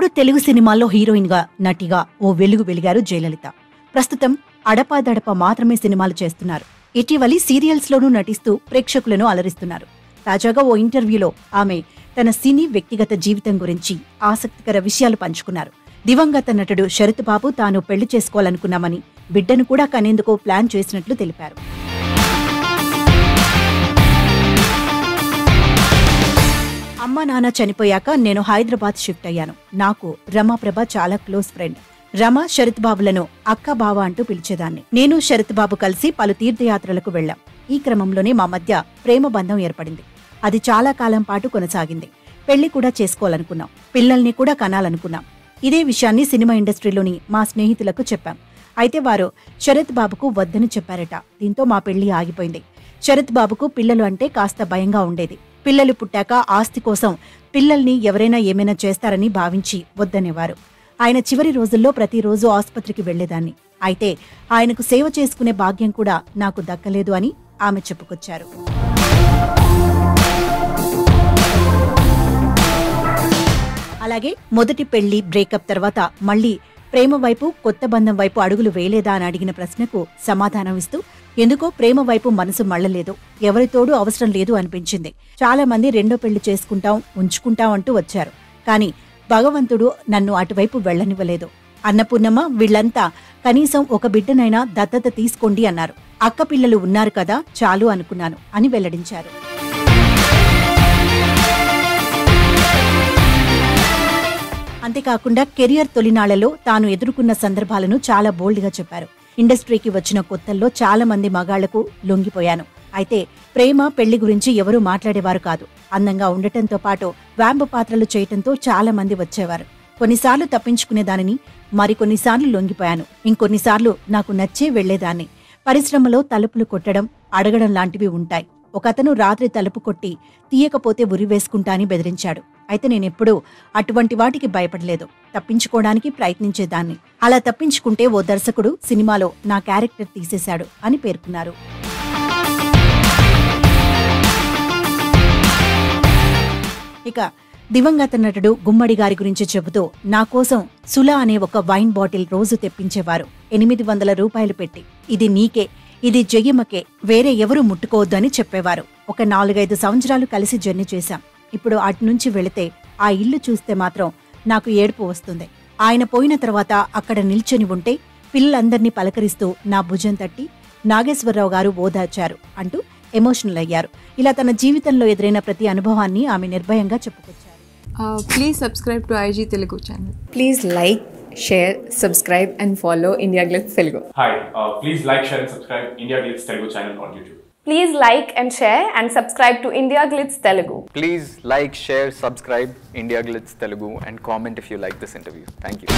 ఒకప్పుడు తెలుగు సినిమాల్లో హీరోయిన్గా నటిగా ఓ వెలుగు వెలిగారు జయలలిత. ప్రస్తుతం అడపాదడప మాత్రమే సినిమాలు చేస్తున్నారు. ఇటీవలి సీరియల్స్లోనూ నటిస్తూ ప్రేక్షకులను అలరిస్తున్నారు. తాజాగా ఓ ఇంటర్వ్యూలో ఆమె తన సినీ వ్యక్తిగత జీవితం గురించి ఆసక్తికర విషయాలు పంచుకున్నారు. దివంగత నటుడు శరత్ బాబు తాను పెళ్లి చేసుకోవాలనుకున్నామని, బిడ్డను కూడా కనేందుకు ప్లాన్ చేసినట్లు తెలిపారు. అమ్మా నాన్న చనిపోయాక నేను హైదరాబాద్ షిఫ్ట్ అయ్యాను. నాకు రమాప్రభ చాలా క్లోజ్ ఫ్రెండ్. రమ శరత్ బాబులను అక్క బావ అంటూ పిలిచేదాన్ని. నేను శరత్ బాబు కలిసి పలు తీర్థయాత్రలకు వెళ్లాం. ఈ క్రమంలోనే మా మధ్య ప్రేమ బంధం ఏర్పడింది. అది చాలా కాలం పాటు కొనసాగింది. పెళ్లి కూడా చేసుకోవాలనుకున్నాం. పిల్లల్ని కూడా కనాలనుకున్నాం. ఇదే విషయాన్ని సినిమా ఇండస్ట్రీలోని మా స్నేహితులకు చెప్పాం. అయితే వారు శరత్ బాబుకు వద్దని చెప్పారట. దీంతో మా పెళ్లి ఆగిపోయింది. శరత్ బాబుకు పిల్లలు అంటే కాస్త భయంగా ఉండేది. పిల్లలు పుట్టాక ఆస్తి కోసం పిల్లల్ని ఎవరైనా ఏమైనా చేస్తారని భావించి వద్దనేవారు. ఆయన చివరి రోజుల్లో ప్రతిరోజు ఆసుపత్రికి వెళ్లేదాన్ని. అయితే ఆయనకు సేవ చేసుకునే భాగ్యం కూడా నాకు దక్కలేదు అని ఆమె చెప్పుకొచ్చారు. అలాగే మొదటి పెళ్లి బ్రేకప్ తర్వాత మళ్లీ ప్రేమ వైపు, కొత్త బంధం వైపు అడుగులు వేయలేదా అని అడిగిన ప్రశ్నకు సమాధానం ఇస్తూ, ఎందుకో ప్రేమ వైపు మనసు మళ్లలేదు, ఎవరితోడూ అవసరం లేదు అనిపించింది. చాలా మంది రెండో పెళ్లి చేసుకుంటాం, ఉంచుకుంటాం అంటూ వచ్చారు. కానీ భగవంతుడు నన్ను అటువైపు వెళ్లనివ్వలేదు. అన్నపూర్ణమ్మ వీళ్లంతా కనీసం ఒక బిడ్డనైనా దత్తత తీసుకోండి అన్నారు. అక్క పిల్లలు ఉన్నారు కదా, చాలు అనుకున్నాను అని వెల్లడించారు. అంతేకాకుండా కెరియర్ తొలినాళ్లలో తాను ఎదుర్కొన్న సందర్భాలను చాలా బోల్డ్గా చెప్పారు. ఇండస్ట్రీకి వచ్చిన కొత్తల్లో చాలా మంది మగాళ్లకు లొంగిపోయాను. అయితే ప్రేమ, పెళ్లి గురించి ఎవరూ మాట్లాడేవారు కాదు. అందంగా ఉండటంతో పాటు వ్యాంబ పాత్రలు చేయటంతో చాలా మంది వచ్చేవారు. కొన్నిసార్లు తప్పించుకునేదానిని, మరికొన్నిసార్లు లొంగిపోయాను. ఇంకొన్నిసార్లు నాకు నచ్చే వెళ్లేదాన్ని. పరిశ్రమలో తలుపులు కొట్టడం, అడగడం లాంటివి ఉంటాయి. ఒకతను రాత్రి తలుపు కొట్టి తీయకపోతే ఉరివేసుకుంటా అని బెదిరించాడు. అయితే నేనెప్పుడూ అటువంటి వాటికి భయపడలేదు. తప్పించుకోవడానికి ప్రయత్నించేదాన్ని. అలా తప్పించుకుంటే ఓ దర్శకుడు సినిమాలో నా క్యారెక్టర్ తీసేశాడు అని పేర్కొన్నారు. ఇక దివంగత నటుడు గుమ్మడి గారి గురించి చెబుతూ, నా కోసం సులా అనే ఒక వైన్ బాటిల్ రోజు తెప్పించేవారు 800 రూపాయలు పెట్టి. ఇది నీకే, ఇది జయమ్మకే, వేరే ఎవరూ ముట్టుకోవద్దు అని చెప్పేవారు. ఒక 4-5 సంవత్సరాలు కలిసి జర్నీ చేశాం. ఇప్పుడు అటునుంచి వెళితే ఆ ఇల్లు చూస్తే మాత్రం నాకు ఏడుపు వస్తుంది. ఆయన పోయిన తర్వాత అక్కడ నిల్చొని ఉంటే పిల్లలందర్నీ పలకరిస్తూ నా భుజం తట్టి నాగేశ్వరరావు గారు ఓదార్చారు అంటూ ఎమోషనల్ అయ్యారు. ఇలా తన జీవితంలో ఎదురైన ప్రతి అనుభవాన్ని ఆమె నిర్భయంగా చెప్పుకొచ్చారు. Please subscribe to IG Telugu channel. Please like, share, subscribe and follow India Glitz Telugu. Hi, please like, share and subscribe India Glitz Telugu channel on YouTube. Please like and share and subscribe to India Glitz Telugu. Please like, share, subscribe India Glitz Telugu and comment if you like this interview. Thank you.